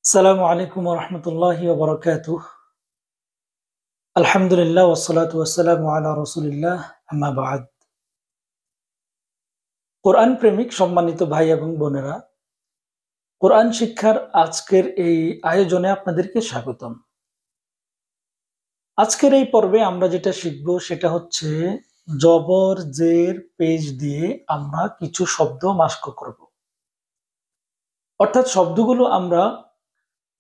আসসালামু আলাইকুম ওয়া রাহমাতুল্লাহি ওয়া বারাকাতুহু। আলহামদুলিল্লাহ ওয়াসসালাতু ওয়াসসালামু আলা রাসূলিল্লাহ, আম্মা বা'দ। কোরআন প্রেমিক সম্মানিত ভাই এবং বোনেরা, কোরআন শিক্ষার আজকের এই আয়োজনে আপনাদেরকে স্বাগতম। আজকের এই পর্বে আমরা যেটা শিখব সেটা হচ্ছে জবর জের পেশ দিয়ে আমরা কিছু শব্দ মাস্ক করব। অর্থাৎ শব্দগুলো আমরা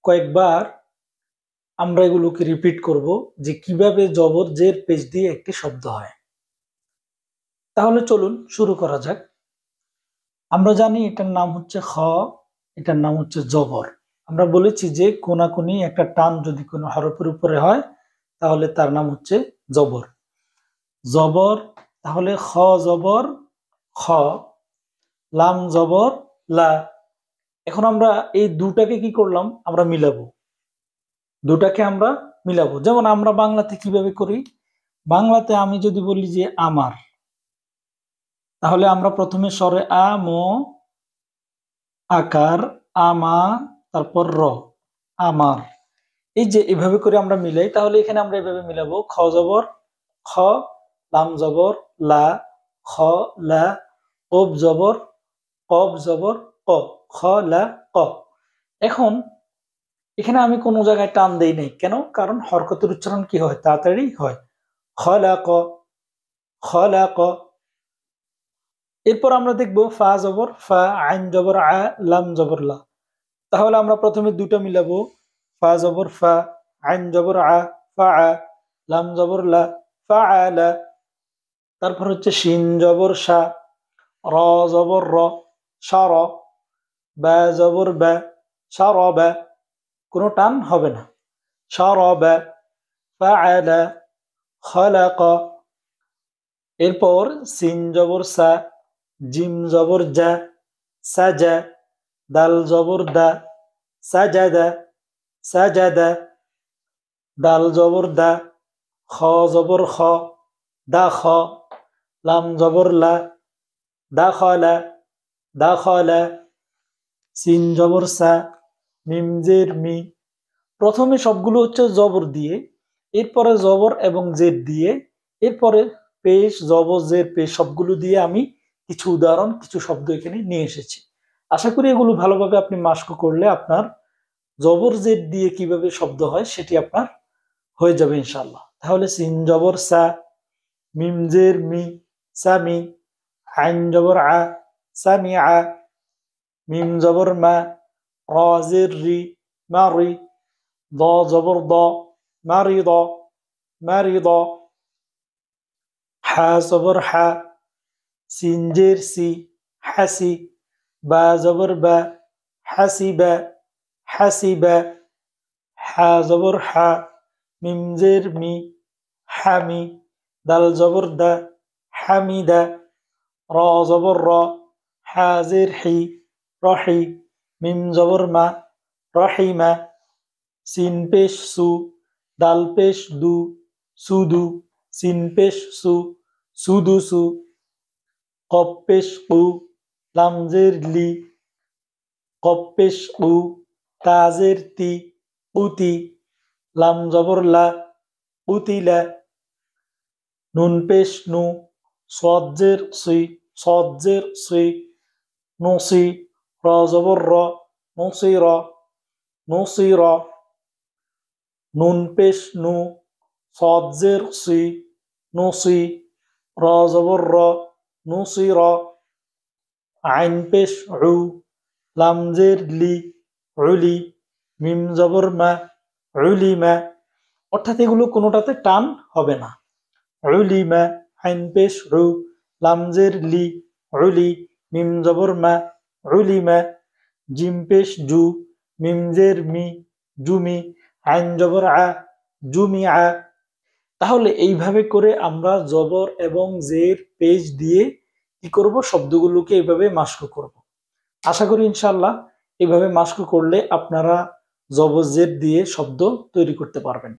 কয়েকবার এগুলোকে রিপিট করব যে কিভাবে জবর জের পেশ দিয়ে একটি শব্দ হয়। তাহলে চলুন শুরু করা যাক। আমরা জানি এটার নাম হচ্ছে খ, এটার নাম হচ্ছে জবর। আমরা বলেছি যে কোনাকুনি একটা টান যদি কোনো হরফের উপরে হয় তাহলে তার নাম হচ্ছে জবর। জবর তাহলে খ জবর খ, লাম জবর লা। এখন আমরা এই দুটাকে কি করলাম, আমরা মিলাবো। দুটাকে আমরা মিলাবো, যেমন আমরা বাংলাতে কিভাবে করি। বাংলাতে আমি যদি বলি যে আমার, তাহলে আমরা প্রথমে স্বরে আ ম আকার আমা, তারপর র, আমার। এই যে এভাবে করে আমরা মিলাই, তাহলে এখানে আমরা এভাবে মিলাবো খ জবর খ, লাম জবর লা, খ লা, কব জবর কব জবর ক, খ লা ক। এখন এখানে আমি কোনো জায়গায় টান দেই নাই কেন? কারণ হরকতের উচ্চারণ কি হয়, তাড়াতাড়ি হয়। খ লা ক, খ লা ক। এরপর আমরা দেখবো ফা জবর ফা, আইন জবর আ, লাম জবর লা। তাহলে আমরা প্রথমে দুটো মিলাবো, ফা জবর ফা, আইন জবর আ, ফা আ, লাম জবর লা, ফা আ লা। তারপর হচ্ছে শিন জবর শা, র জবর র, সা র, বা জবর বা, সা র বা। কোনো টান হবে না। সা র বা, ফা আ লা, খালাক। এরপর সিন জবর সা, জিম জবর জা, সাজা, দাল জবর দা, সাজাদা, সাজাদা। দাল জবর দা, খ জবর খ, দা খ, লাম জবর লা, দা খলা, দা খলা। সিন জবর সা, মিম জের মি। প্রথমে সবগুলো হচ্ছে জবর দিয়ে, এরপরে জবর এবং জের দিয়ে, এরপরে পেশ জবর জের পেশ সবগুলো দিয়ে আমি কিছু উদাহরণ, কিছু শব্দ এখানে নিয়ে এসেছি। আশা করি এগুলো ভালোভাবে আপনি মাস্ক করলে আপনার জবর জের দিয়ে কিভাবে শব্দ হয় সেটি আপনার হয়ে যাবে ইনশাআল্লাহ। তাহলে সিন জবর সা, মিম জের মি, সামি, আইন জবর আ, সামি আ, মিম জবর মা, র জের রি, মারি, দ জবর দ, মারিদ, মারিদ। হা জবর হা, সিন জের সি, হাসি, বা জবর বা, হাসিবা, হাসিবা। হা জবর হা, মিম জের মি, হামি, দাল জবর দা, হামিদা, র জবর র, হা জের হি, রহি, মিম জবর মা, রহিমা। সিন পেশ সু, দাল পেশ দু, সুদু, সিন পেশ সু, সুদুসু। কপ পেশ কু, লাম জের লি, কপ পেশ কু, তা জের তি, উতি, লাম জবর লা, উতিলা। নুন পেশ নু, সদ জের সি, সদ জের সি, নুসি, র জবর র, নুসির, নুসির। নুন পেশ নু, সদ জের সি, নুসি, র জবর র, নুসির। আইন পেশ উ, লাম জের লি, উলি, মিম জবর মা, উলিমা। অর্থাৎ এগুলো কোনোটাতে টান হবে না। উলিমা, আইন পেশ উ, লাম জের লি, উলি, মিম জবর মা, উলিমা। জিম পেশ জু, মিম জের মি, জুমি, আইন জবর আ, জুমি আ। তাহলে এইভাবে করে আমরা জবর এবং জের পেশ দিয়ে কি করব, শব্দগুলোকে এইভাবে মাস্ক করব। আশা করি ইনশাআল্লাহ এইভাবে মাস্ক করলে আপনারা জবর জের দিয়ে শব্দ তৈরি করতে পারবেন।